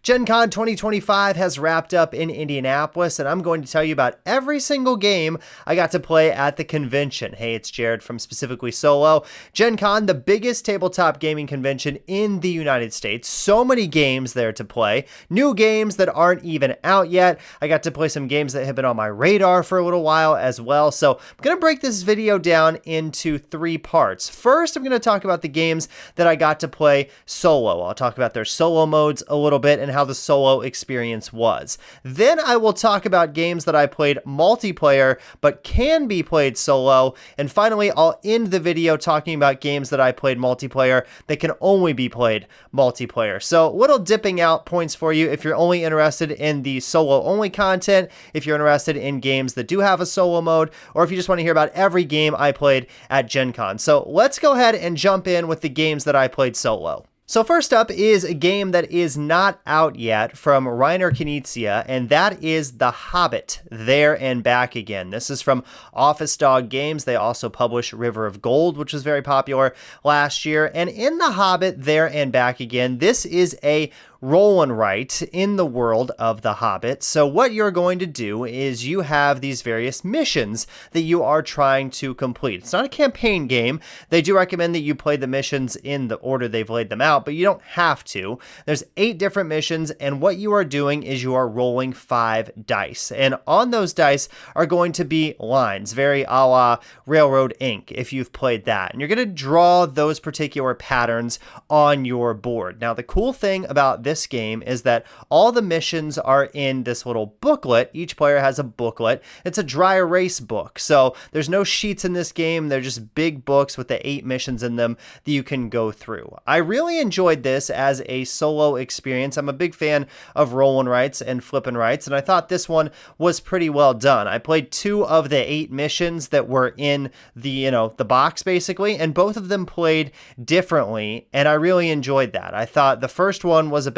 Gen Con 2025 has wrapped up in Indianapolis, and I'm going to tell you about every single game I got to play at the convention. Hey, it's Jared from Specifically Solo. Gen Con, the biggest tabletop gaming convention in the United States. So many games there to play. New games that aren't even out yet. I got to play some games that have been on my radar for a little while as well. So I'm going to break this video down into 3 parts. First, I'm going to talk about the games that I got to play solo. I'll talk about their solo modes a little bit and how the solo experience was. Then I will talk about games that I played multiplayer but can be played solo. And finally, I'll end the video talking about games that I played multiplayer that can only be played multiplayer. So little dipping out points for you if you're only interested in the solo only content, if you're interested in games that do have a solo mode, or if you just want to hear about every game I played at Gen Con. So let's go ahead and jump in with the games that I played solo. So first up is a game that is not out yet from Reiner Knizia, and that is The Hobbit, There and Back Again. This is from Office Dog Games. They also publish River of Gold, which was very popular last year. And in The Hobbit, There and Back Again, this is a roll and write in the world of The Hobbit. So what you're going to do is you have these various missions that you are trying to complete. It's not a campaign game. They do recommend that you play the missions in the order they've laid them out, but you don't have to. There's 8 different missions, and what you are doing is you are rolling 5 dice. And on those dice are going to be lines, very a la Railroad Ink, if you've played that. And you're going to draw those particular patterns on your board. Now, the cool thing about this game is that all the missions are in this little booklet. Each player has a booklet. It's a dry erase book. So there's no sheets in this game. They're just big books with the 8 missions in them that you can go through. I really enjoyed this as a solo experience. I'm a big fan of roll and writes and flip and writes, and I thought this one was pretty well done. I played 2 of the 8 missions that were in the, the box basically, and both of them played differently, and I really enjoyed that. I thought the first one was about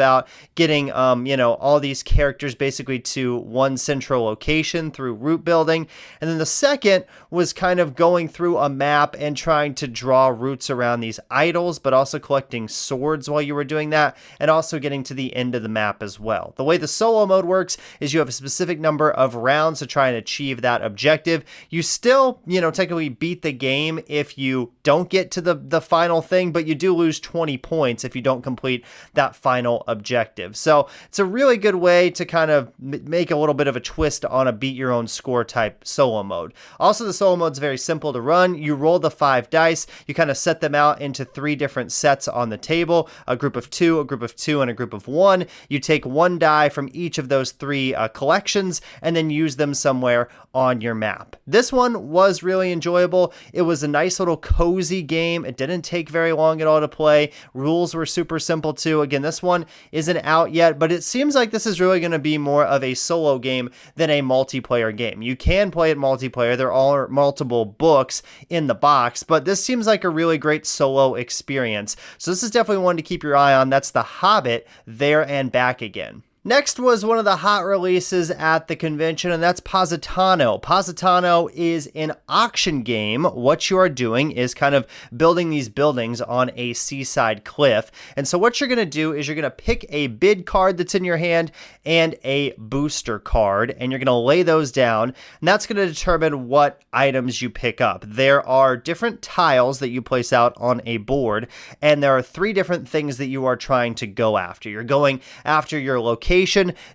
getting, all these characters basically to one central location through route building. And then the second was kind of going through a map and trying to draw routes around these idols, but also collecting swords while you were doing that, and also getting to the end of the map as well. The way the solo mode works is you have a specific number of rounds to try and achieve that objective. You still, technically beat the game if you don't get to the final thing, but you do lose 20 points if you don't complete that final objective. So it's a really good way to kind of make a little bit of a twist on a beat your own score type solo mode. Also, the solo mode is very simple to run. You roll the 5 dice, you kind of set them out into 3 different sets on the table, a group of 2, a group of 2, and a group of 1. You take 1 die from each of those 3 collections and then use them somewhere on your map. This one was really enjoyable. It was a nice little cozy game. It didn't take very long at all to play. Rules were super simple too. Again, this one isn't out yet, but it seems like this is really going to be more of a solo game than a multiplayer game. You can play it multiplayer. There are multiple books in the box, but this seems like a really great solo experience. So this is definitely one to keep your eye on. That's The Hobbit, There and Back Again. Next was one of the hot releases at the convention, and that's Positano. Positano is an auction game. What you are doing is kind of building these buildings on a seaside cliff. And so what you're going to do is you're going to pick a bid card that's in your hand and a booster card, and you're going to lay those down, and that's going to determine what items you pick up. There are different tiles that you place out on a board, and there are 3 different things that you are trying to go after. You're going after your location.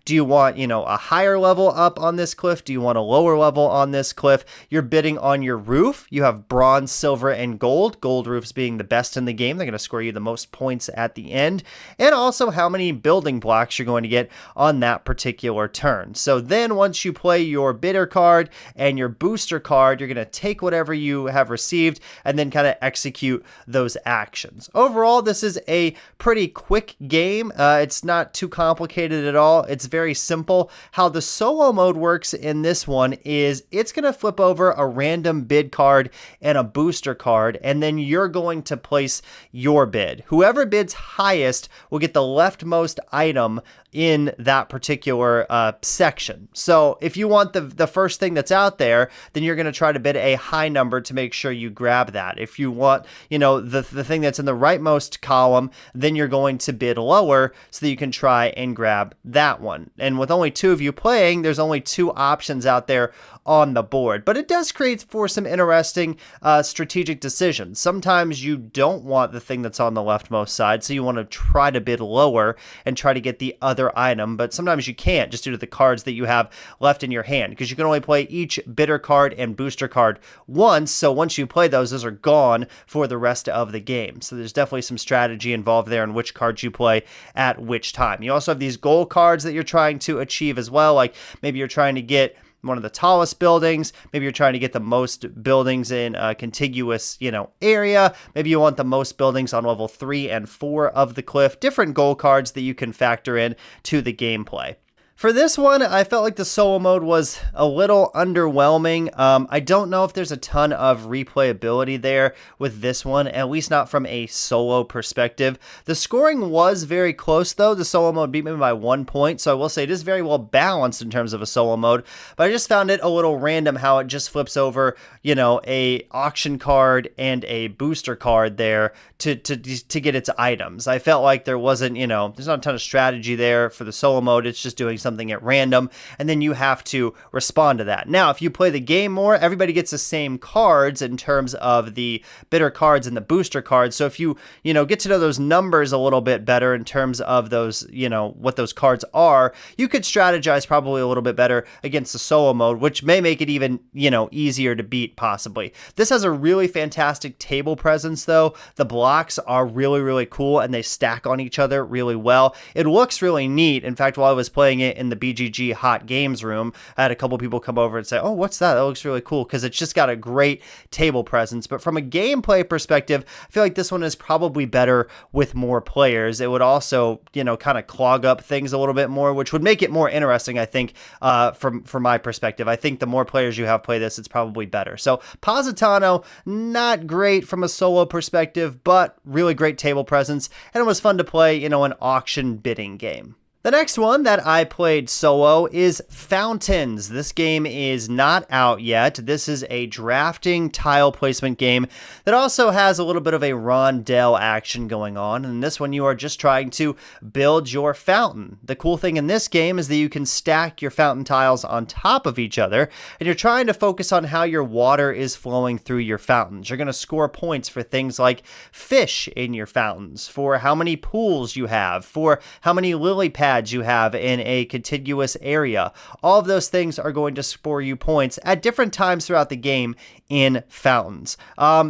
Do you want, a higher level up on this cliff? Do you want a lower level on this cliff? You're bidding on your roof. You have bronze, silver, and gold. Gold roofs being the best in the game. They're going to score you the most points at the end. And also how many building blocks you're going to get on that particular turn. So then once you play your bidder card and your booster card, you're going to take whatever you have received and then kind of execute those actions. Overall, this is a pretty quick game. It's not too complicated complicated at all. It's very simple. How the solo mode works in this one is it's going to flip over a random bid card and a booster card, and then you're going to place your bid. Whoever bids highest will get the leftmost item in that particular section. So if you want the first thing that's out there, then you're going to try to bid a high number to make sure you grab that. If you want, the thing that's in the rightmost column, then you're going to bid lower so that you can try and grab that one. And with only two of you playing, there's only two options out there on the board. But it does create for some interesting strategic decisions. Sometimes you don't want the thing that's on the leftmost side, so you want to try to bid lower and try to get the other item, but sometimes you can't just due to the cards that you have left in your hand, because you can only play each bidder card and booster card once. So once you play those are gone for the rest of the game. So there's definitely some strategy involved there in which cards you play at which time. You also have these goal cards that you're trying to achieve as well. Like maybe you're trying to get one of the tallest buildings. Maybe you're trying to get the most buildings in a contiguous, area. Maybe you want the most buildings on level 3 and 4 of the cliff. Different goal cards that you can factor in to the gameplay. For this one, I felt like the solo mode was a little underwhelming. I don't know if there's a ton of replayability there with this one, at least not from a solo perspective. The scoring was very close, though. The solo mode beat me by 1 point, so I will say it is very well balanced in terms of a solo mode, but I just found it a little random how it just flips over, a auction card and a booster card there to get its items. I felt like there wasn't, there's not a ton of strategy there for the solo mode. It's just doing something at random, and then you have to respond to that. Now, if you play the game more, everybody gets the same cards in terms of the bidder cards and the booster cards. So if you, get to know those numbers a little bit better in terms of those, what those cards are, you could strategize probably a little bit better against the solo mode, which may make it even, easier to beat possibly. This has a really fantastic table presence though. The blocks are really, really cool and they stack on each other really well. It looks really neat. In fact, while I was playing it in the BGG Hot Games room, I had a couple people come over and say, "Oh, what's that? That looks really cool," because it's just got a great table presence. But from a gameplay perspective, I feel like this one is probably better with more players. It would also, kind of clog up things a little bit more, which would make it more interesting, I think, from my perspective. I think the more players you have play this, it's probably better. So Positano, not great from a solo perspective, but really great table presence, and it was fun to play, an auction bidding game. The next one that I played solo is Fountains. This game is not out yet. This is a drafting tile placement game that also has a little bit of a rondel action going on. And this one, you are just trying to build your fountain. The cool thing in this game is that you can stack your fountain tiles on top of each other, and you're trying to focus on how your water is flowing through your fountains. You're going to score points for things like fish in your fountains, for how many pools you have, for how many lily pads you have in a contiguous area. All of those things are going to score you points at different times throughout the game in fountains.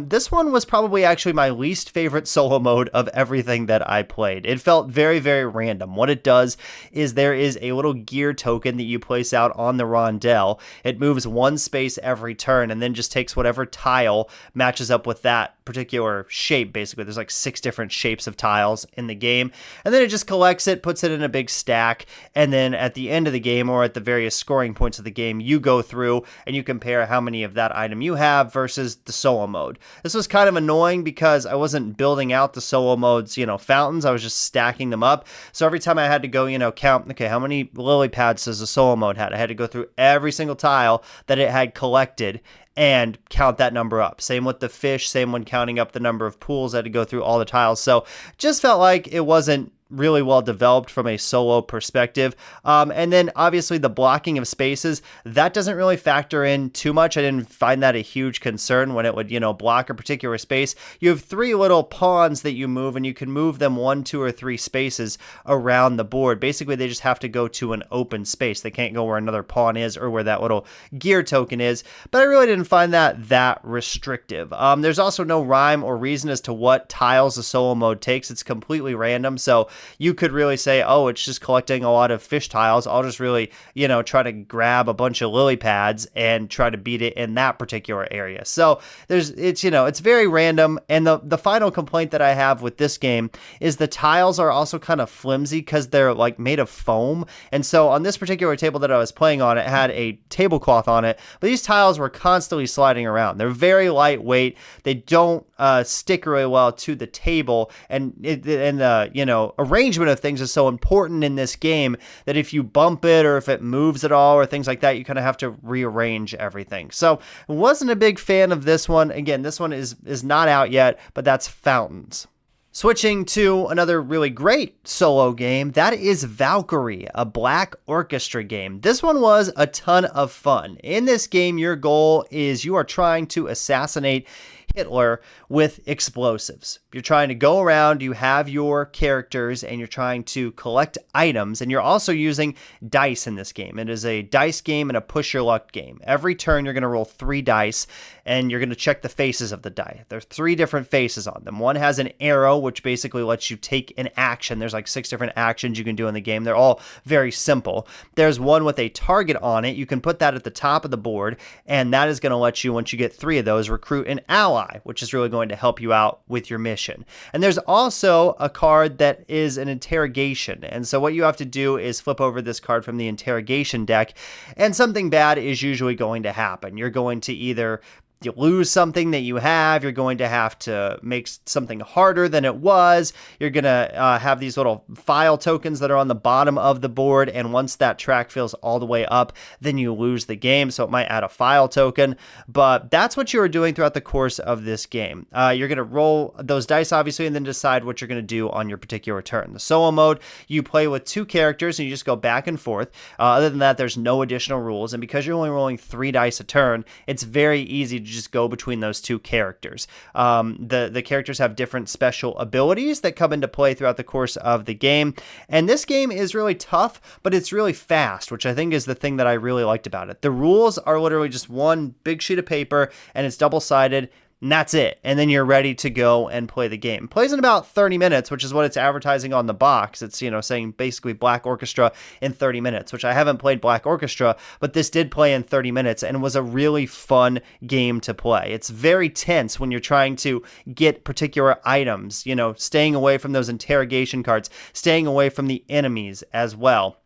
This one was probably actually my least favorite solo mode of everything that I played. It felt very, very random. What it does is there is a little gear token that you place out on the rondel. It moves one space every turn and then just takes whatever tile matches up with that particular shape. Basically, there's like 6 different shapes of tiles in the game, and then it just collects it, puts it in a big stack, and then at the end of the game, or at the various scoring points of the game, you go through and you compare how many of that item you have versus the solo mode. This was kind of annoying because I wasn't building out the solo mode's, fountains. I was just stacking them up. So every time I had to go, count, okay, how many lily pads does the solo mode had? I had to go through every single tile that it had collected and count that number up. Same with the fish, same when counting up the number of pools. I had to go through all the tiles. So just felt like it wasn't really well developed from a solo perspective. And then obviously the blocking of spaces, that doesn't really factor in too much. I didn't find that a huge concern when it would, block a particular space. You have 3 little pawns that you move, and you can move them 1, 2, or 3 spaces around the board. Basically, they just have to go to an open space. They can't go where another pawn is or where that little gear token is. But I really didn't find that restrictive. There's also no rhyme or reason as to what tiles the solo mode takes. It's completely random. So you could really say, oh, it's just collecting a lot of fish tiles. I'll just really, try to grab a bunch of lily pads and try to beat it in that particular area. So it's very random. And the final complaint that I have with this game is the tiles are also kind of flimsy because they're like made of foam. And so on this particular table that I was playing on, it had a tablecloth on it, but these tiles were constantly sliding around. They're very lightweight. They don't stick really well to the table, and the arrangement of things is so important in this game that if you bump it or if it moves at all or things like that, you kind of have to rearrange everything. So wasn't a big fan of this one. Again, this one is not out yet, but that's Fountains. Switching to another really great solo game, that is Valkyrie, a Black Orchestra game. This one was a ton of fun. In this game, your goal is you are trying to assassinate Hitler with explosives. You're trying to go around, you have your characters, and you're trying to collect items, and you're also using dice in this game. It is a dice game and a push your luck game. Every turn, you're going to roll 3 dice, and you're going to check the faces of the die. There's 3 different faces on them. One has an arrow, which basically lets you take an action. There's like 6 different actions you can do in the game. They're all very simple. There's one with a target on it. You can put that at the top of the board, and that is going to let you, once you get 3 of those, recruit an ally, which is really going to help you out with your mission. And there's also a card that is an interrogation. And so what you have to do is flip over this card from the interrogation deck, and something bad is usually going to happen. You're going to either you lose something that you have, you're going to have to make something harder than it was, you're going to have these little file tokens that are on the bottom of the board, and once that track fills all the way up, then you lose the game, so it might add a file token, but that's what you are doing throughout the course of this game. You're going to roll those dice, obviously, and then decide what you're going to do on your particular turn. The solo mode, you play with 2 characters, and you just go back and forth. Other than that, there's no additional rules, and because you're only rolling 3 dice a turn, it's very easy to just go between those 2 characters. The characters have different special abilities that come into play throughout the course of the game. And this game is really tough, but it's really fast, which I think is the thing that I really liked about it. The rules are literally just one big sheet of paper, and it's double-sided, and that's it. And then you're ready to go and play the game. It plays in about 30 minutes, which is what it's advertising on the box. It's, saying basically Black Orchestra in 30 minutes, which I haven't played Black Orchestra, but this did play in 30 minutes and was a really fun game to play. It's very tense when you're trying to get particular items, staying away from those interrogation cards, staying away from the enemies as well.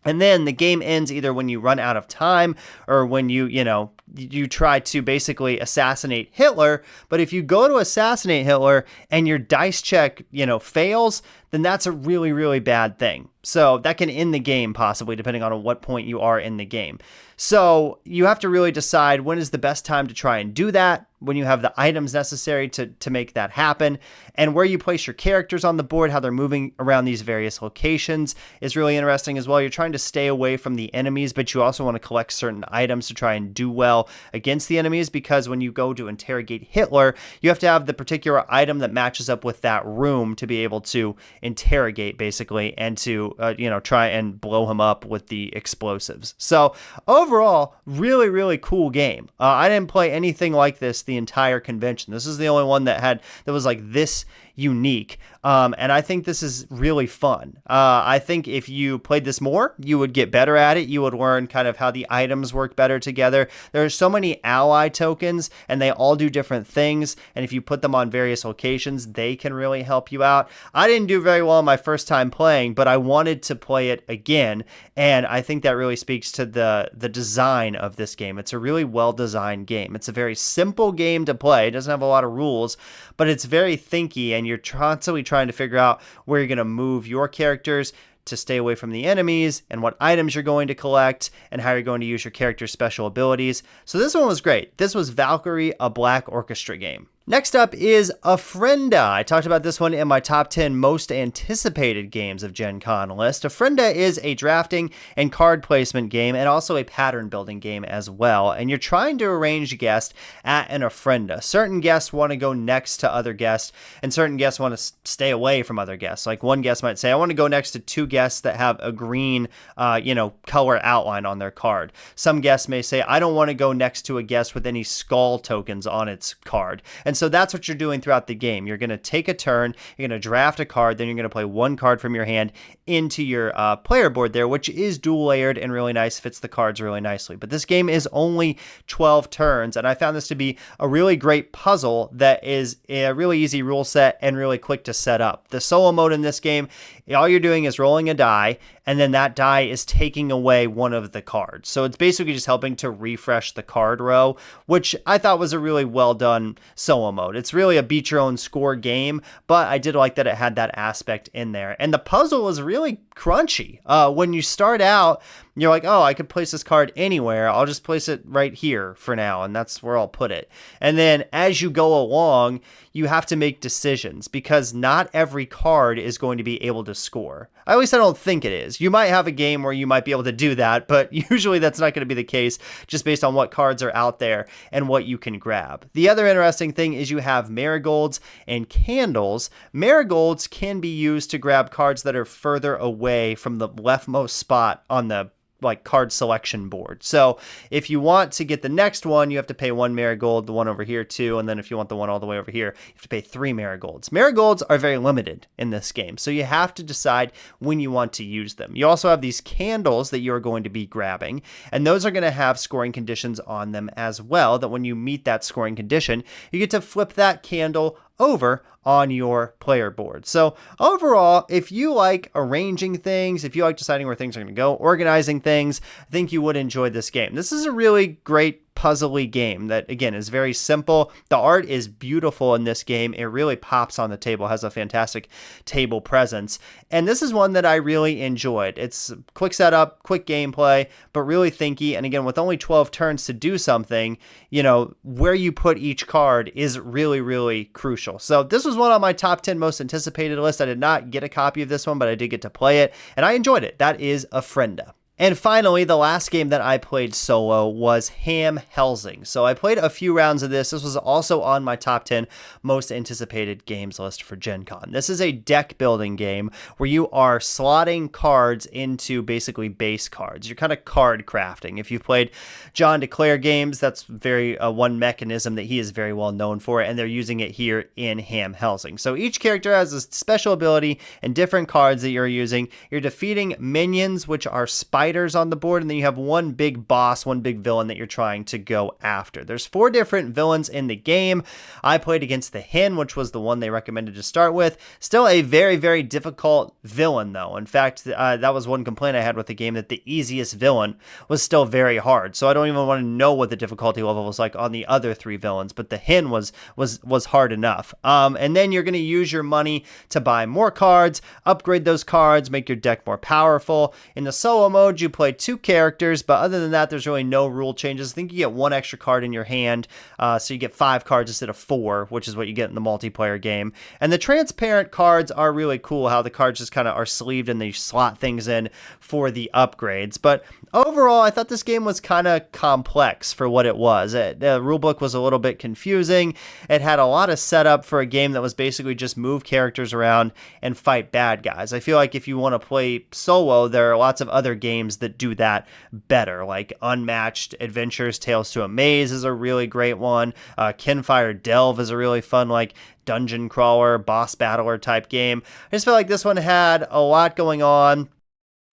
And then the game ends either when you run out of time or when you try to basically assassinate Hitler. But if you go to assassinate Hitler and your dice check, fails, then that's a really, really bad thing. So that can end the game possibly, depending on what point you are in the game. So you have to really decide when is the best time to try and do that, when you have the items necessary to make that happen, and where you place your characters on the board, how they're moving around these various locations is really interesting as well. You're trying to stay away from the enemies, but you also want to collect certain items to try and do well against the enemies, because when you go to interrogate Hitler, you have to have the particular item that matches up with that room to be able to interrogate, basically, and to try and blow him up with the explosives. So overall, really, really cool game. I didn't play anything like this the entire convention. This is the only one that was like this unique. And I think this is really fun. I think if you played this more, you would get better at it. You would learn kind of how the items work better together. There are so many ally tokens, and they all do different things. And if you put them on various locations, they can really help you out. I didn't do very well my first time playing, but I wanted to play it again. And I think that really speaks to the design of this game. It's a really well-designed game. It's a very simple game to play. It doesn't have a lot of rules, but it's very thinky, and you're constantly trying to figure out where you're going to move your characters to stay away from the enemies, and what items you're going to collect, and how you're going to use your character's special abilities. So this one was great. This was Valkyrie, a Black Orchestra game. Next up is Ofrenda. I talked about this one in my top 10 most anticipated games of Gen Con list. Ofrenda is a drafting and card placement game, and also a pattern building game as well. And you're trying to arrange guests at an Ofrenda. Certain guests want to go next to other guests, and certain guests want to stay away from other guests. Like one guest might say, I want to go next to 2 guests that have a green, color outline on their card. Some guests may say, I don't want to go next to a guest with any skull tokens on its card. And so that's what you're doing throughout the game. You're going to take a turn, you're going to draft a card, then you're going to play one card from your hand into your player board there, which is dual layered and really nice, fits the cards really nicely. But this game is only 12 turns, and I found this to be a really great puzzle that is a really easy rule set and really quick to set up. The solo mode in this game, all you're doing is rolling a die, and then that die is taking away one of the cards. So it's basically just helping to refresh the card row, which I thought was a really well done solo mode. It's really a beat your own score game, but I did like that it had that aspect in there. And the puzzle is really crunchy. When you start out, you're like, oh, I could place this card anywhere. I'll just place it right here for now, and that's where I'll put it. And then as you go along, you have to make decisions because not every card is going to be able to score. At least I don't think it is. You might have a game where you might be able to do that, but usually that's not going to be the case just based on what cards are out there and what you can grab. The other interesting thing is you have marigolds and candles. Marigolds can be used to grab cards that are further away from the leftmost spot on the card selection board. So if you want to get the next one, you have to pay 1 marigold, the one over here 2, and then if you want the one all the way over here, you have to pay 3 marigolds. Marigolds are very limited in this game, so you have to decide when you want to use them. You also have these candles that you're going to be grabbing, and those are going to have scoring conditions on them as well, that when you meet that scoring condition, you get to flip that candle over on your player board. So overall, if you like arranging things, if you like deciding where things are going to go, organizing things, I think you would enjoy this game. This is a really great puzzly game that, again, is very simple. The art is beautiful in this game. It really pops on the table, has a fantastic table presence. And this is one that I really enjoyed. It's quick setup, quick gameplay, but really thinky. And again, with only 12 turns to do something, where you put each card is really, really crucial. So this was one on my top 10 most anticipated list. I did not get a copy of this one, but I did get to play it, and I enjoyed it. That is Ofrenda. And finally, the last game that I played solo was Helsing. So I played a few rounds of this. This was also on my top 10 most anticipated games list for Gen Con. This is a deck building game where you are slotting cards into basically base cards. You're kind of card crafting. If you've played John DeClaire games, that's very one mechanism that he is very well known for, and they're using it here in Helsing. So each character has a special ability and different cards that you're using. You're defeating minions, which are spiders on the board, and then you have one big boss, one big villain that you're trying to go after. There's 4 different villains in the game. I played against the Hen, which was the one they recommended to start with. Still a very, very difficult villain, though. In fact, that was one complaint I had with the game, that the easiest villain was still very hard. So I don't even want to know what the difficulty level was like on the other 3 villains, but the Hen was hard enough. And then you're going to use your money to buy more cards, upgrade those cards, make your deck more powerful. In the solo mode, you play 2 characters, but other than that, there's really no rule changes. I think you get 1 extra card in your hand, so you get 5 cards instead of 4, which is what you get in the multiplayer game. And the transparent cards are really cool, how the cards just kind of are sleeved and they slot things in for the upgrades. But overall, I thought this game was kind of complex for what it was. The rulebook was a little bit confusing. It had a lot of setup for a game that was basically just move characters around and fight bad guys. I feel like if you want to play solo, there are lots of other games that do that better, like Unmatched Adventures Tales to a Maze is a really great one. Kinfire Delve is a really fun, dungeon crawler, boss battler type game. I just felt like this one had a lot going on.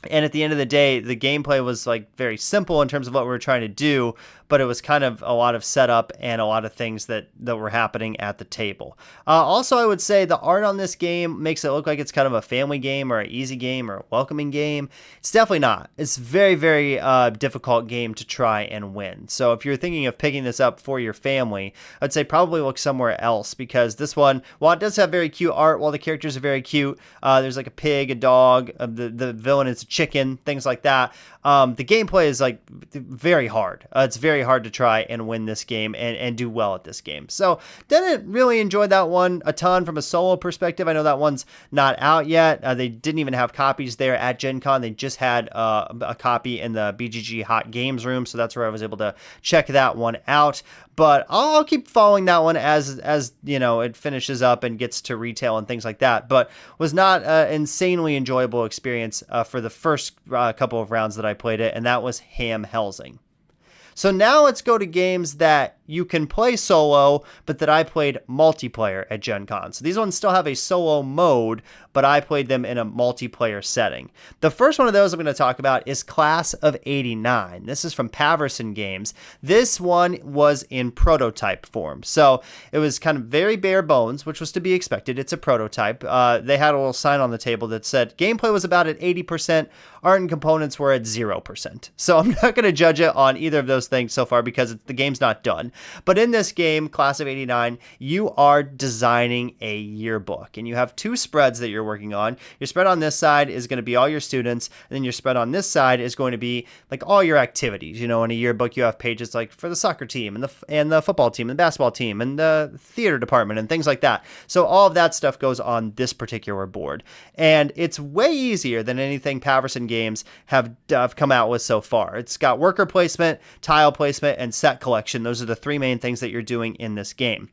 And at the end of the day, the gameplay was very simple in terms of what we were trying to do, but it was kind of a lot of setup and a lot of things that were happening at the table. Also, I would say the art on this game makes it look like it's kind of a family game or an easy game or a welcoming game. It's definitely not. It's a very, very difficult game to try and win. So if you're thinking of picking this up for your family, I'd say probably look somewhere else, because this one, while it does have very cute art, while the characters are very cute, there's a pig, a dog, the villain is a chicken, things like that. The gameplay is very hard. It's very hard to try and win this game and do well at this game. So didn't really enjoy that one a ton from a solo perspective. I know that one's not out yet. They didn't even have copies there at Gen Con. They just had a copy in the BGG Hot Games room, so that's where I was able to check that one out. But I'll keep following that one as it finishes up and gets to retail and things like that. But was not an insanely enjoyable experience for the first couple of rounds that I played it, and that was Helsing. So now let's go to games that you can play solo, but that I played multiplayer at Gen Con. So these ones still have a solo mode, but I played them in a multiplayer setting. The first one of those I'm going to talk about is Class of '89. This is from Paverson Games. This one was in prototype form. So it was kind of very bare bones, which was to be expected. It's a prototype. They had a little sign on the table that said gameplay was about at 80%, art and components were at 0%. So I'm not going to judge it on either of those things so far because the game's not done. But in this game, Class of '89, you are designing a yearbook, and you have two spreads that you're working on. Your spread on this side is going to be all your students, and then your spread on this side is going to be like all your activities. You know, in a yearbook, you have pages like for the soccer team and the football team and the basketball team and the theater department and things like that. So all of that stuff goes on this particular board, and it's way easier than anything Paverson Games have come out with so far. It's got worker placement, tile placement, and set collection. Those are the three main things that you're doing in this game.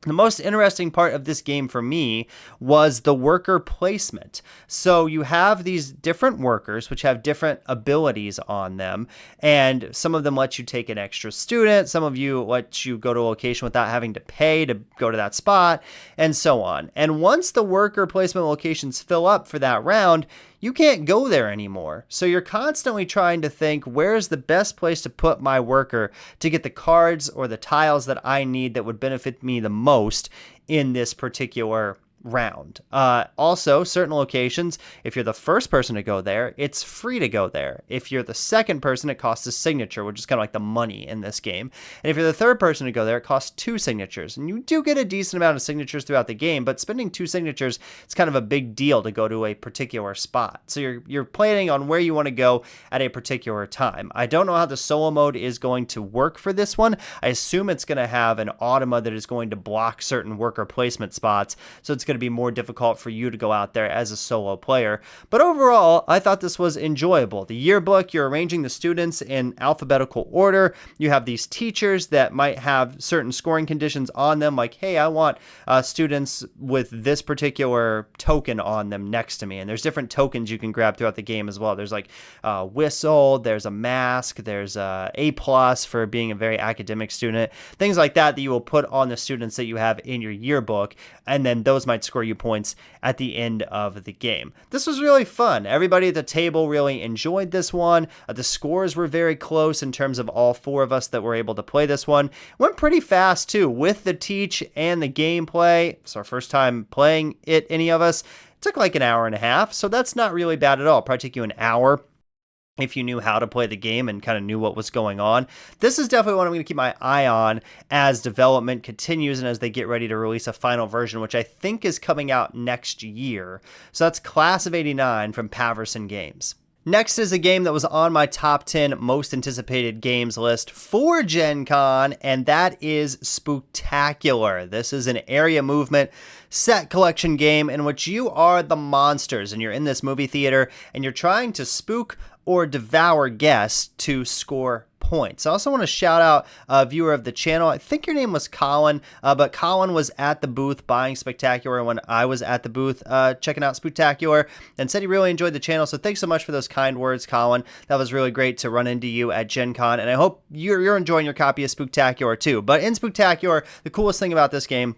The most interesting part of this game for me was the worker placement. So you have these different workers which have different abilities on them, and some of them let you take an extra student, some of you let you go to a location without having to pay to go to that spot, and so on. And once the worker placement locations fill up for that round, you can't go there anymore. So you're constantly trying to think, where's the best place to put my worker to get the cards or the tiles that I need that would benefit me the most in this particular round. Also, certain locations, if you're the first person to go there, it's free to go there. If you're the second person, it costs a signature, which is kind of like the money in this game. And if you're the third person to go there, it costs 2 signatures. And you do get a decent amount of signatures throughout the game, but spending 2 signatures, it's kind of a big deal to go to a particular spot. So you're planning on where you want to go at a particular time. I don't know how the solo mode is going to work for this one. I assume it's going to have an automa that is going to block certain worker placement spots, so it's going to be more difficult for you to go out there as a solo player. But overall, I thought this was enjoyable. The yearbook, you're arranging the students in alphabetical order. You have these teachers that might have certain scoring conditions on them, like, hey, I want students with this particular token on them next to me. And there's different tokens you can grab throughout the game as well. There's like a whistle, there's a mask, there's a A+ for being a very academic student, things like that you will put on the students that you have in your yearbook, and then those might score you points at the end of the game. This was really fun. Everybody at the table really enjoyed this one. The scores were very close in terms of all 4 of us that were able to play this one. Went pretty fast too with the teach and the gameplay. It's our first time playing it, any of us. It took like an hour and a half, so that's not really bad at all. Probably take you an hour if you knew how to play the game and kind of knew what was going on. This is definitely one I'm going to keep my eye on as development continues and as they get ready to release a final version, which I think is coming out next year. So that's Class of '89 from Paverson Games. Next is a game that was on my top 10 most anticipated games list for Gen Con, and that is Spooktacular. This is an area movement set collection game in which you are the monsters, and you're in this movie theater, and you're trying to spook or devour guests to score points. I also want to shout out a viewer of the channel. I think your name was Colin, but Colin was at the booth buying Spooktacular when I was at the booth checking out Spooktacular, and said he really enjoyed the channel. So thanks so much for those kind words, Colin. That was really great to run into you at Gen Con, and I hope you're enjoying your copy of Spooktacular too. But in Spooktacular, the coolest thing about this game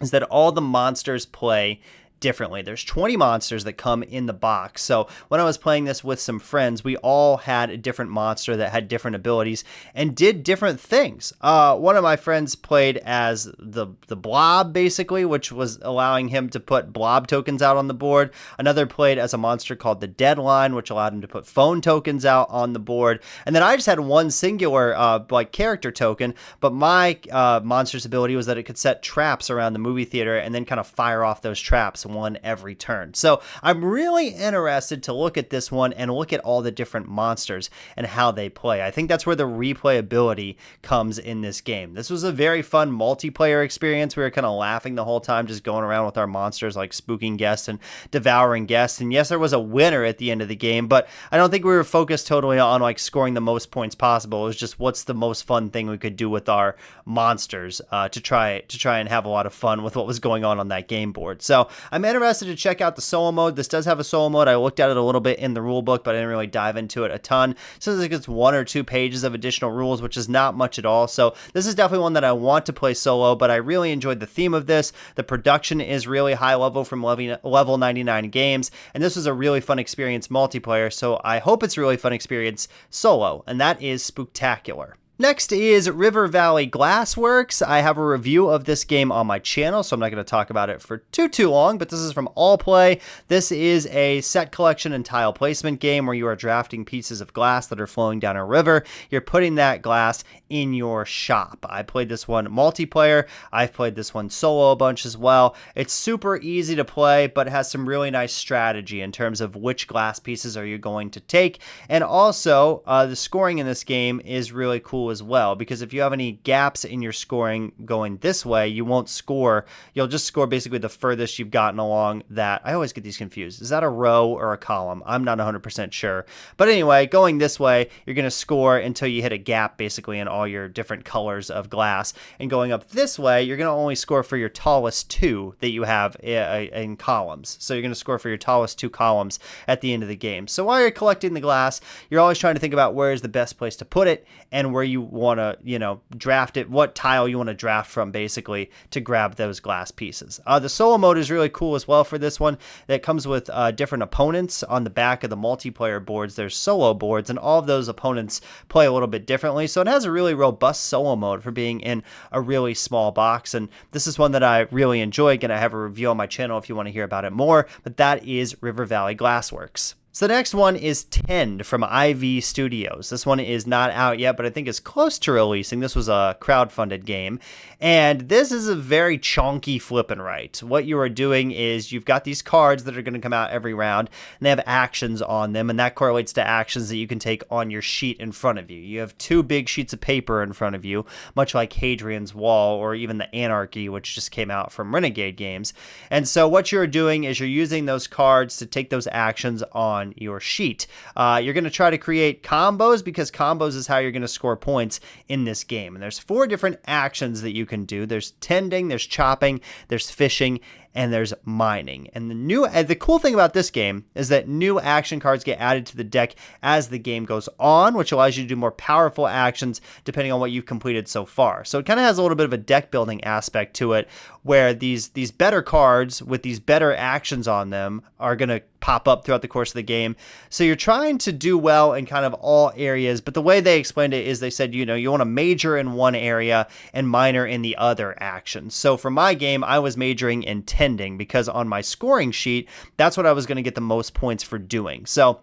is that all the monsters play differently. There's 20 monsters that come in the box. So when I was playing this with some friends, we all had a different monster that had different abilities and did different things. One of my friends played as the blob, basically, which was allowing him to put blob tokens out on the board. Another played as a monster called the Deadline, which allowed him to put phone tokens out on the board. And then I just had one singular like character token, but my monster's ability was that it could set traps around the movie theater and then kind of fire off those traps one every turn. So I'm really interested to look at this one and look at all the different monsters and how they play. I think that's where the replayability comes in this game. This was a very fun multiplayer experience. We were kind of laughing the whole time, just going around with our monsters, like spooking guests and devouring guests. And yes, there was a winner at the end of the game, but I don't think we were focused totally on like scoring the most points possible. It was just what's the most fun thing we could do with our monsters to try and have a lot of fun with what was going on that game board. So I'm interested to check out the solo mode. This does have a solo mode. I looked at it a little bit in the rule book, but I didn't really dive into it a ton. So this gets 1 or 2 pages of additional rules, which is not much at all. So this is definitely one that I want to play solo, but I really enjoyed the theme of this. The production is really high level from level 99 games, and this was a really fun experience multiplayer, so I hope it's a really fun experience solo, and that is Spooktacular. Next is River Valley Glassworks. I have a review of this game on my channel, so I'm not going to talk about it for too long, but this is from All Play. This is a set collection and tile placement game where you are drafting pieces of glass that are flowing down a river. You're putting that glass in your shop. I played this one multiplayer. I've played this one solo a bunch as well. It's super easy to play, but has some really nice strategy in terms of which glass pieces are you going to take. And also, the scoring in this game is really cool as well, because if you have any gaps in your scoring going this way, you won't score. You'll just score basically the furthest you've gotten along that. I always get these confused. Is that a row or a column? I'm not 100% sure. But anyway, going this way, you're going to score until you hit a gap basically in all your different colors of glass. And going up this way, you're going to only score for your tallest 2 that you have in columns. So you're going to score for your tallest 2 columns at the end of the game. So while you're collecting the glass, you're always trying to think about where is the best place to put it and where you want to, draft it, what tile you want to draft from basically to grab those glass pieces. The solo mode is really cool as well for this one. That comes with different opponents on the back of the multiplayer boards. There's solo boards, and all of those opponents play a little bit differently. So it has a really robust solo mode for being in a really small box. And this is one that I really enjoy. Again, I have a review on my channel if you want to hear about it more, but that is River Valley Glassworks. So the next one is Tend from IV Studios. This one is not out yet, but I think it's close to releasing. This was a crowdfunded game. And this is a very chonky flip and right. What you are doing is you've got these cards that are going to come out every round, and they have actions on them, and that correlates to actions that you can take on your sheet in front of you. You have 2 big sheets of paper in front of you, much like Hadrian's Wall or even the Anarchy, which just came out from Renegade Games. And so what you're doing is you're using those cards to take those actions on your sheet. You're going to try to create combos, because combos is how you're going to score points in this game. And there's 4 different actions that you can do. There's tending, there's chopping, there's fishing, and there's mining. And the cool thing about this game is that new action cards get added to the deck as the game goes on, which allows you to do more powerful actions depending on what you've completed so far. So it kind of has a little bit of a deck building aspect to it, where these better cards with these better actions on them are going to pop up throughout the course of the game. So you're trying to do well in kind of all areas, but the way they explained it is they said, you want to major in one area and minor in the other actions. So for my game, I was majoring in tending, because on my scoring sheet, that's what I was going to get the most points for doing. So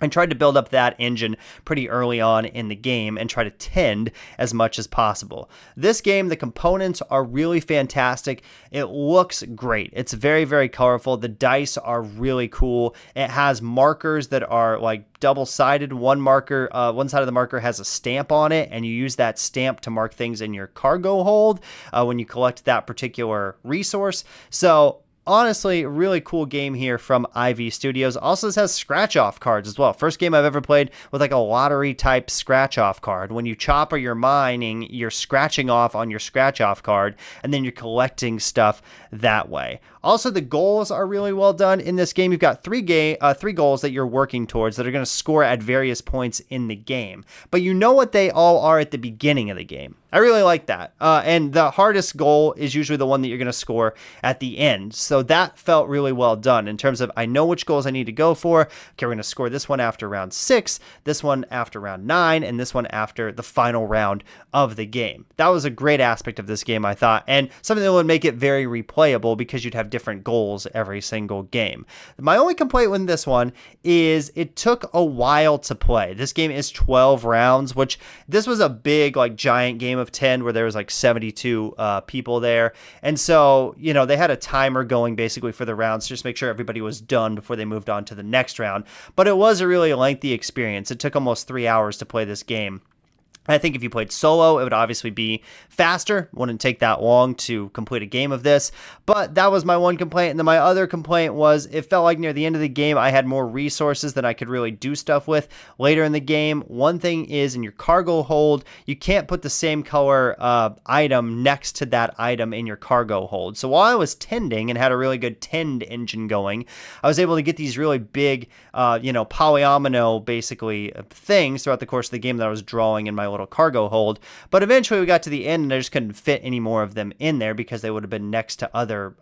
I tried to build up that engine pretty early on in the game and try to tend as much as possible. This game, the components are really fantastic. It looks great. It's very, very colorful. The dice are really cool. It has markers that are like double-sided. One side of the marker has a stamp on it, and you use that stamp to mark things in your cargo hold when you collect that particular resource. So honestly, really cool game here from IV Studios. Also, this has scratch-off cards as well. First game I've ever played with like a lottery-type scratch-off card. When you chop or you're mining, you're scratching off on your scratch-off card, and then you're collecting stuff that way. Also, the goals are really well done in this game. You've got three goals that you're working towards that are going to score at various points in the game. But you know what they all are at the beginning of the game. I really like that. And the hardest goal is usually the one that you're going to score at the end. So that felt really well done in terms of I know which goals I need to go for. Okay, we're going to score this one after round 6, this one after round 9, and this one after the final round of the game. That was a great aspect of this game, I thought, and something that would make it very replayable because you'd have different goals every single game. My only complaint with this one is it took a while to play. This game is 12 rounds, which this was a big, like, giant game of 10 where there was like 72 people there. And so, they had a timer going basically for the rounds to just make sure everybody was done before they moved on to the next round. But it was a really lengthy experience. It took almost 3 hours to play this game. I think if you played solo, it would obviously be faster. Wouldn't take that long to complete a game of this. But that was my one complaint. And then my other complaint was it felt like near the end of the game, I had more resources than I could really do stuff with later in the game. One thing is in your cargo hold, you can't put the same color item next to that item in your cargo hold. So while I was tending and had a really good tend engine going, I was able to get these really big, polyomino basically things throughout the course of the game that I was drawing in my little cargo hold. But eventually we got to the end and I just couldn't fit any more of them in there because they would have been next to other,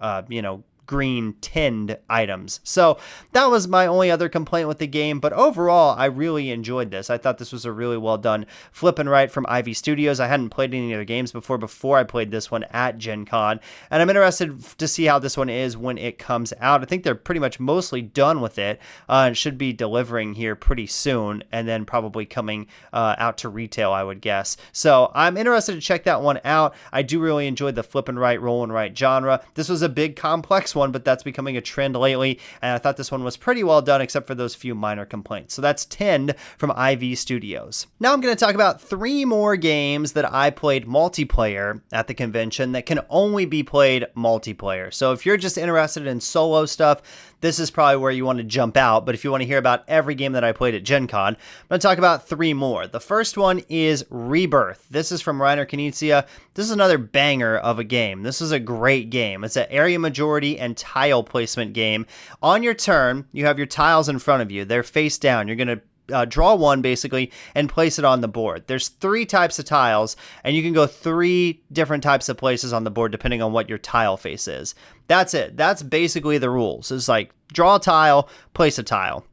green tinned items. So that was my only other complaint with the game, but overall I really enjoyed this. I thought this was a really well done flip and write from Ivy Studios. I hadn't played any other games before I played this one at Gen Con, and I'm interested to see how this one is when it comes out. I think they're pretty much mostly done with it and should be delivering here pretty soon, and then probably coming out to retail, I would guess. So I'm interested to check that one out. I do really enjoy the flip and write, roll and write genre. This was a big complex one, but that's becoming a trend lately, and I thought this one was pretty well done except for those few minor complaints. So that's Tend from IV Studios. Now I'm going to talk about 3 more games that I played multiplayer at the convention that can only be played multiplayer. So if you're just interested in solo stuff, this is probably where you want to jump out, but if you want to hear about every game that I played at Gen Con, I'm going to talk about 3 more. The first one is Rebirth. This is from Reiner Knizia. This is another banger of a game. This is a great game. It's an area majority and tile placement game. On your turn, you have your tiles in front of you. They're face down. You're going to draw one basically and place it on the board. There's 3 types of tiles and you can go 3 different types of places on the board depending on what your tile face is. That's it. That's basically the rules. It's like draw a tile, place a tile.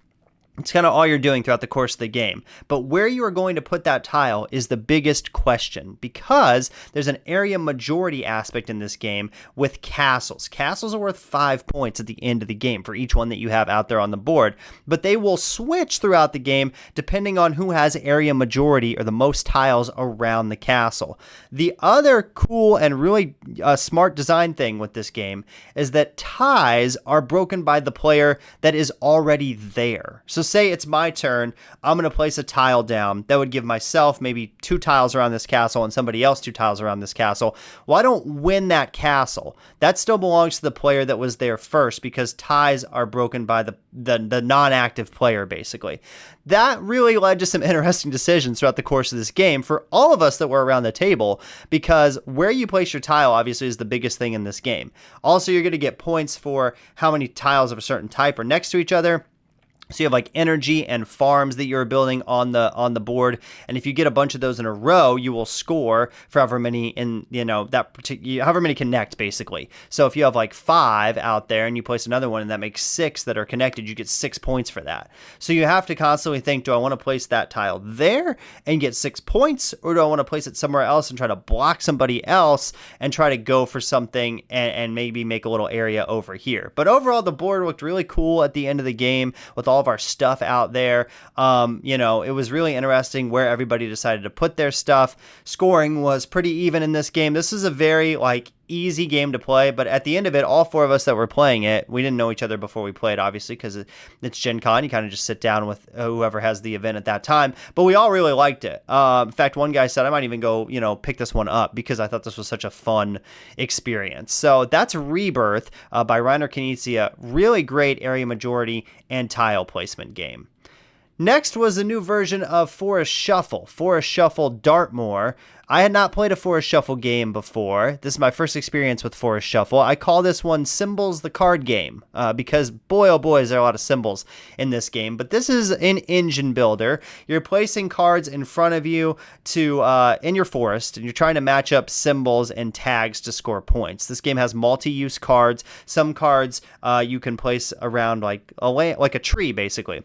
It's kind of all you're doing throughout the course of the game. But where you are going to put that tile is the biggest question, because there's an area majority aspect in this game with castles. Castles are worth 5 points at the end of the game for each one that you have out there on the board, but they will switch throughout the game depending on who has area majority or the most tiles around the castle. The other cool and really smart design thing with this game is that ties are broken by the player that is already there. So say it's my turn, I'm going to place a tile down. That would give myself maybe 2 tiles around this castle and somebody else 2 tiles around this castle. Well, I don't win that castle. That still belongs to the player that was there first because ties are broken by the non-active player, basically. That really led to some interesting decisions throughout the course of this game for all of us that were around the table, because where you place your tile obviously is the biggest thing in this game. Also, you're going to get points for how many tiles of a certain type are next to each other. So you have like energy and farms that you're building on the board, and if you get a bunch of those in a row, you will score for however many however many connect basically. So if you have like 5 out there and you place another one and that makes 6 that are connected, you get 6 points for that. So you have to constantly think, do I want to place that tile there and get 6 points, or do I want to place it somewhere else and try to block somebody else and try to go for something and maybe make a little area over here? But overall, the board looked really cool at the end of the game with all of our stuff out there. It was really interesting where everybody decided to put their stuff. Scoring was pretty even in this game. This is a very easy game to play, but at the end of it, all 4 of us that were playing it, we didn't know each other before we played, obviously, because it's Gen Con. You kind of just sit down with whoever has the event at that time, but we all really liked it. In fact, one guy said, I might even go, pick this one up because I thought this was such a fun experience. So that's Rebirth by Reiner Knizia. Really great area majority and tile placement game. Next was a new version of Forest Shuffle Dartmoor. I had not played a Forest Shuffle game before. This is my first experience with Forest Shuffle. I call this one Symbols the Card Game because boy oh boy is there a lot of symbols in this game. But this is an engine builder. You're placing cards in front of you in your forest, and you're trying to match up symbols and tags to score points. This game has multi-use cards. Some cards you can place around like a tree basically.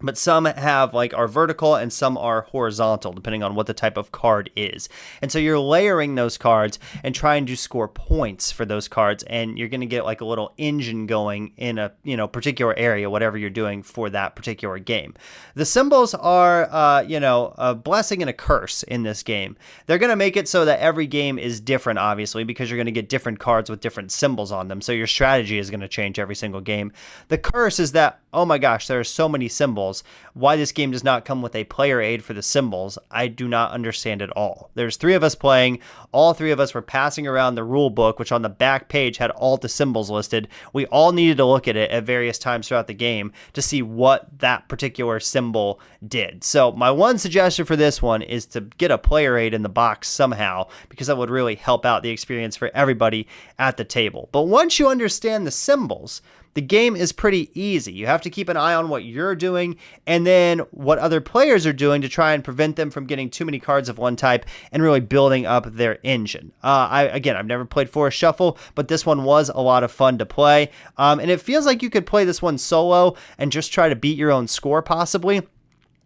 But some have are vertical and some are horizontal, depending on what the type of card is. And so you're layering those cards and trying to score points for those cards, and you're going to get a little engine going in a particular area, whatever you're doing for that particular game. The symbols are a blessing and a curse in this game. They're going to make it so that every game is different, obviously, because you're going to get different cards with different symbols on them. So your strategy is going to change every single game. The curse is that, oh my gosh, there are so many symbols. symbols. Why this game does not come with a player aid for the symbols, I do not understand at all. There's 3 of us playing. All 3 of us were passing around the rule book, which on the back page had all the symbols listed. We all needed to look at it at various times throughout the game to see what that particular symbol did. So my one suggestion for this one is to get a player aid in the box somehow, because that would really help out the experience for everybody at the table. But once you understand the symbols, the game is pretty easy. You have to keep an eye on what you're doing and then what other players are doing to try and prevent them from getting too many cards of one type and really building up their engine. I've never played Forest Shuffle, but this one was a lot of fun to play. And it feels like you could play this one solo and just try to beat your own score possibly.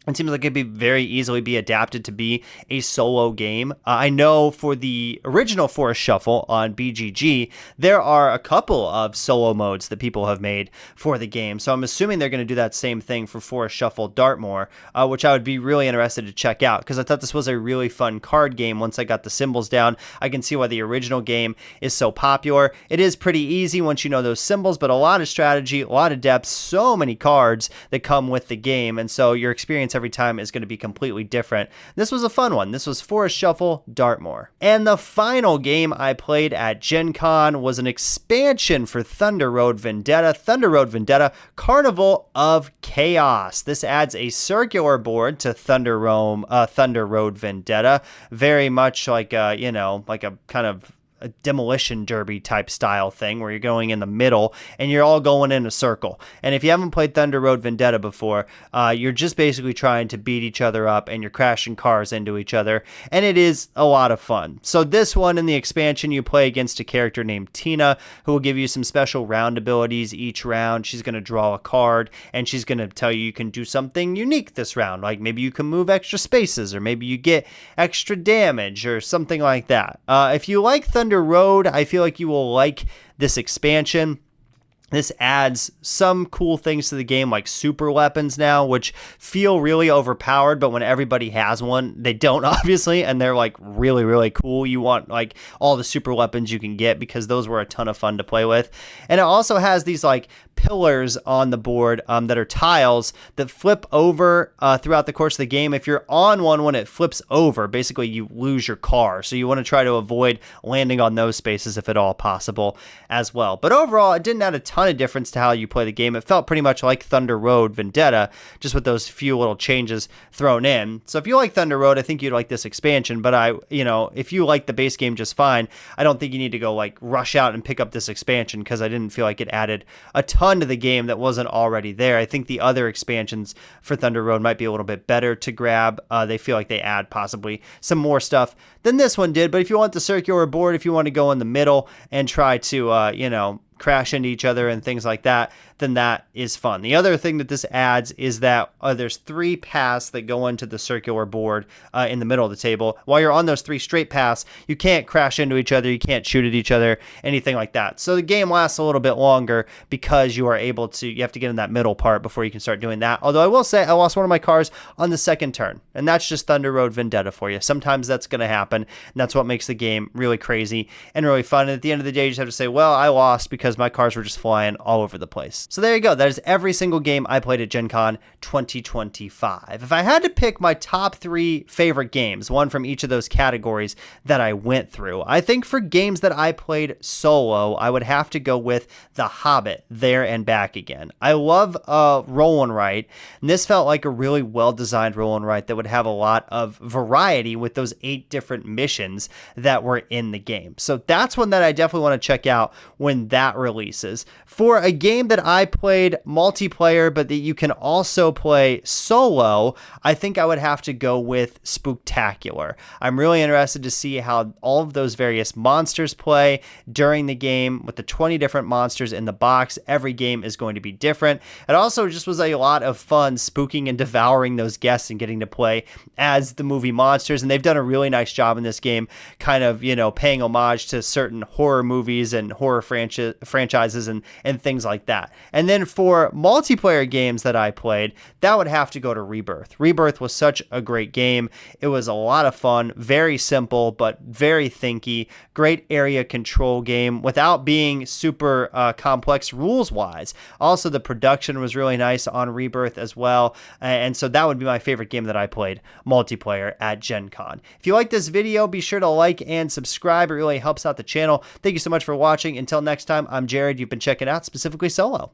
It seems like it'd be very easily be adapted to be a solo game. I know for the original Forest Shuffle on BGG, there are a couple of solo modes that people have made for the game. So I'm assuming they're going to do that same thing for Forest Shuffle Dartmoor, which I would be really interested to check out because I thought this was a really fun card game once I got the symbols down. I can see why the original game is so popular. It is pretty easy once you know those symbols, but a lot of strategy, a lot of depth, so many cards that come with the game. And so your experience every time is going to be completely different. This was a fun one. This was Forest Shuffle Dartmoor. And the final game I played at Gen Con was an expansion for Thunder Road Vendetta, Carnival of Chaos. This adds a circular board to Thunder Road Vendetta, very much like a kind of a demolition derby type style thing where you're going in the middle and you're all going in a circle. And if you haven't played Thunder Road Vendetta before, you're just basically trying to beat each other up and you're crashing cars into each other. And it is a lot of fun. So this one in the expansion, you play against a character named Tina who will give you some special round abilities each round. She's going to draw a card and she's going to tell you can do something unique this round. Like maybe you can move extra spaces or maybe you get extra damage or something like that. If you like Thunder Road, I feel like you will like this expansion. This adds some cool things to the game like super weapons now, which feel really overpowered, but when everybody has one, they don't obviously, and they're like really, really cool. You want like all the super weapons you can get because those were a ton of fun to play with. And it also has these like pillars on the board that are tiles that flip over throughout the course of the game. If you're on one when it flips over, basically you lose your car. So you want to try to avoid landing on those spaces if at all possible as well. But overall, it didn't add a ton of difference to how you play the game. It felt pretty much like Thunder Road Vendetta, just with those few little changes thrown in. So if you like Thunder Road, I think you'd like this expansion. But if you like the base game just fine, I don't think you need to go like rush out and pick up this expansion because I didn't feel like it added a ton to the game that wasn't already there. I think the other expansions for Thunder Road might be a little bit better to grab. They feel like they add possibly some more stuff than this one did. But if you want the circular board, if you want to go in the middle and try to, crash into each other and things like that, then that is fun. The other thing that this adds is that there's 3 paths that go into the circular board in the middle of the table. While you're on those 3 straight paths, you can't crash into each other, you can't shoot at each other, anything like that. So the game lasts a little bit longer because you have to get in that middle part before you can start doing that. Although I will say I lost one of my cars on the second turn, and that's just Thunder Road Vendetta for you. Sometimes that's going to happen, and that's what makes the game really crazy and really fun. And at the end of the day, you just have to say, well, I lost because my cars were just flying all over the place. So there you go. That is every single game I played at Gen Con 2025. If I had to pick my top 3 favorite games, one from each of those categories that I went through, I think for games that I played solo, I would have to go with The Hobbit, There and Back Again. I love roll and write, and this felt like a really well-designed roll and write that would have a lot of variety with those 8 different missions that were in the game. So that's one that I definitely want to check out when that releases. For a game that I played multiplayer, but that you can also play solo, I think I would have to go with Spooktacular. I'm really interested to see how all of those various monsters play during the game with the 20 different monsters in the box. Every game is going to be different. It also just was a lot of fun spooking and devouring those guests and getting to play as the movie monsters. And they've done a really nice job in this game, kind of, paying homage to certain horror movies and horror franchises franchises and things like that. And then for multiplayer games that I played, that would have to go to Rebirth. Rebirth was such a great game. It was a lot of fun, very simple, but very thinky, great area control game without being super complex rules-wise. Also, the production was really nice on Rebirth as well. And so that would be my favorite game that I played multiplayer at Gen Con. If you like this video, be sure to like and subscribe. It really helps out the channel. Thank you so much for watching. Until next time, I'm Jared. You've been checking out Specifically Solo.